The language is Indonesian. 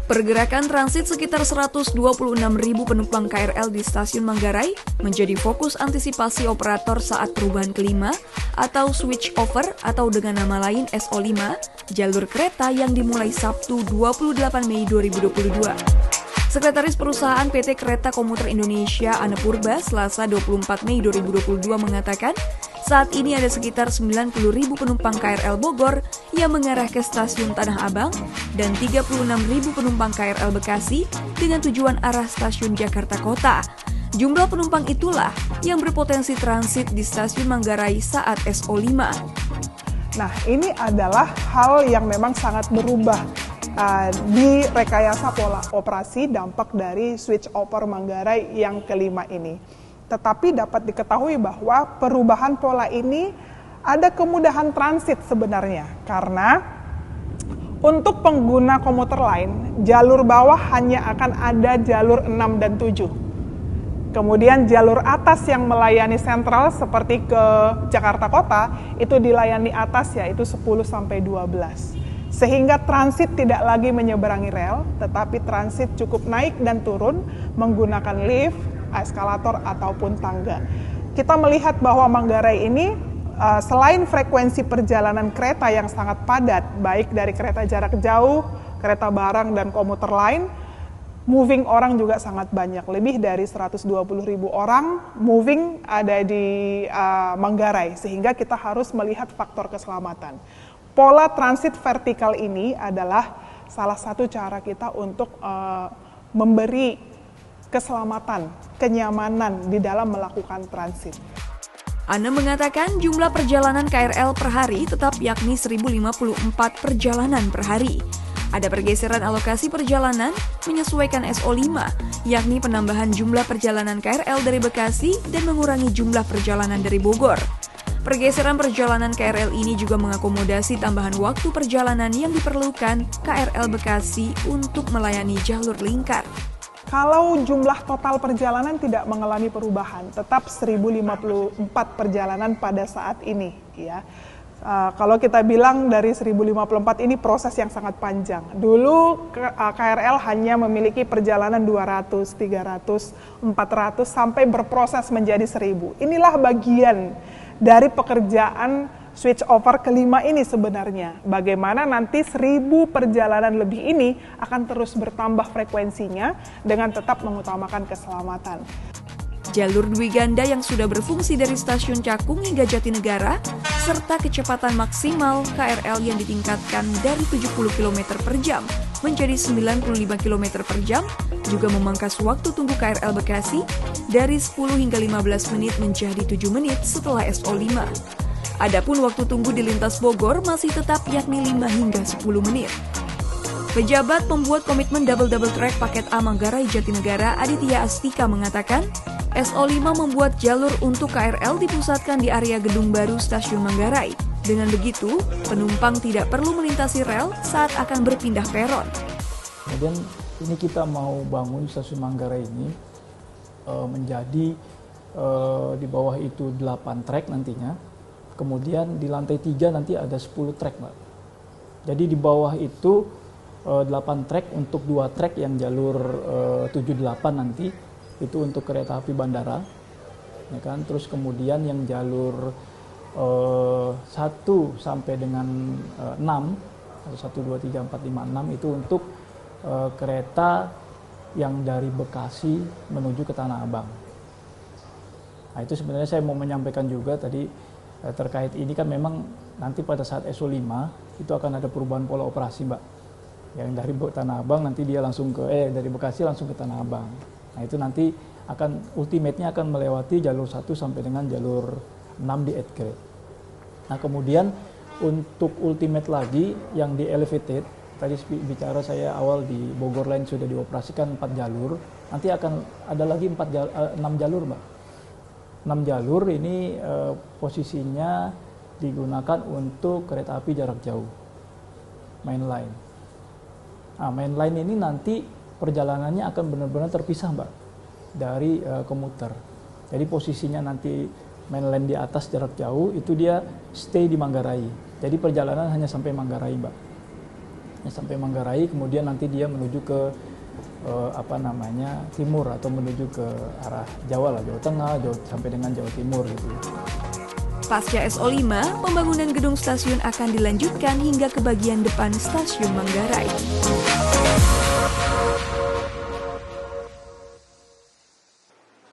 Pergerakan transit sekitar 126.000 penumpang KRL di stasiun Manggarai menjadi fokus antisipasi operator saat perubahan kelima atau switch over atau dengan nama lain SO5, jalur kereta yang dimulai Sabtu 28 Mei 2022. Sekretaris Perusahaan PT Kereta Komuter Indonesia Anne Purba Selasa 24 Mei 2022 mengatakan saat ini ada sekitar 90.000 penumpang KRL Bogor yang mengarah ke stasiun Tanah Abang dan 36.000 penumpang KRL Bekasi dengan tujuan arah stasiun Jakarta Kota. Jumlah penumpang itulah yang berpotensi transit di stasiun Manggarai saat SO5. Nah, ini adalah hal yang memang sangat berubah di rekayasa pola operasi dampak dari switch over Manggarai yang kelima ini. Tetapi dapat diketahui bahwa perubahan pola ini ada kemudahan transit sebenarnya. Karena untuk pengguna komuter lain, jalur bawah hanya akan ada jalur 6 dan 7. Kemudian jalur atas yang melayani sentral seperti ke Jakarta Kota, itu dilayani atas yaitu 10 sampai 12. Sehingga transit tidak lagi menyeberangi rel, tetapi transit cukup naik dan turun menggunakan lift, eskalator, ataupun tangga. Kita melihat bahwa Manggarai ini selain frekuensi perjalanan kereta yang sangat padat, baik dari kereta jarak jauh, kereta barang, dan komuter lain, moving orang juga sangat banyak. Lebih dari 120.000 orang moving ada di Manggarai, sehingga kita harus melihat faktor keselamatan. Pola transit vertikal ini adalah salah satu cara kita untuk memberi keselamatan, kenyamanan di dalam melakukan transit. Anne mengatakan jumlah perjalanan KRL per hari tetap yakni 1.054 perjalanan per hari. Ada pergeseran alokasi perjalanan menyesuaikan SO5, yakni penambahan jumlah perjalanan KRL dari Bekasi dan mengurangi jumlah perjalanan dari Bogor. Pergeseran perjalanan KRL ini juga mengakomodasi tambahan waktu perjalanan yang diperlukan KRL Bekasi untuk melayani jalur lingkar. Kalau jumlah total perjalanan tidak mengalami perubahan, tetap 1.054 perjalanan pada saat ini. Ya. Kalau kita bilang dari 1.054 ini proses yang sangat panjang. Dulu KRL hanya memiliki perjalanan 200, 300, 400 sampai berproses menjadi 1.000. Inilah bagian dari pekerjaan switch over kelima ini sebenarnya. Bagaimana nanti 1.000 perjalanan lebih ini akan terus bertambah frekuensinya dengan tetap mengutamakan keselamatan. Jalur Dwi Ganda yang sudah berfungsi dari stasiun Cakung hingga Jatinegara, serta kecepatan maksimal KRL yang ditingkatkan dari 70 km per jam menjadi 95 km per jam, juga memangkas waktu tunggu KRL Bekasi dari 10 hingga 15 menit menjadi 7 menit setelah SO5. Adapun waktu tunggu di lintas Bogor masih tetap yakni 5 hingga 10 menit. Pejabat pembuat komitmen double track paket A Manggarai Jatinegara Aditya Astika mengatakan, SO5 membuat jalur untuk KRL dipusatkan di area gedung baru stasiun Manggarai. Dengan begitu, penumpang tidak perlu melintasi rel saat akan berpindah peron. Kemudian ini kita mau bangun stasiun Manggarai ini menjadi di bawah itu 8 trek nantinya. Kemudian di lantai 3 nanti ada 10 trek, Mbak. Jadi di bawah itu 8 trek untuk 2 trek yang jalur 78 nanti itu untuk kereta api bandara, ya kan. Terus kemudian yang jalur 1 sampai dengan 6 atau 1, 2, 3, 4, 5, 6 itu untuk kereta yang dari Bekasi menuju ke Tanah Abang. Nah, itu sebenarnya saya mau menyampaikan juga tadi terkait ini kan memang nanti pada saat SO5 itu akan ada perubahan pola operasi, Mbak. Yang dari Tanah Abang nanti dia langsung dari Bekasi langsung ke Tanah Abang. Nah, itu nanti akan ultimate-nya akan melewati jalur 1 sampai dengan jalur 6 di Edgrade. Nah, kemudian untuk ultimate lagi yang di elevated, tadi bicara saya awal di Bogor Line sudah dioperasikan 4 jalur, nanti akan ada lagi 6 jalur, Mbak. 6 jalur ini posisinya digunakan untuk kereta api jarak jauh, main line. Nah, main line ini nanti perjalanannya akan benar-benar terpisah, Mbak, dari komuter. Jadi posisinya nanti main line di atas jarak jauh itu dia stay di Manggarai. Jadi perjalanan hanya sampai Manggarai, Mbak. sampai Manggarai, kemudian nanti dia menuju ke timur atau menuju ke arah Jawa lah, Jawa Tengah, sampai dengan Jawa Timur gitu. Pasca SO5, pembangunan gedung stasiun akan dilanjutkan hingga ke bagian depan stasiun Manggarai.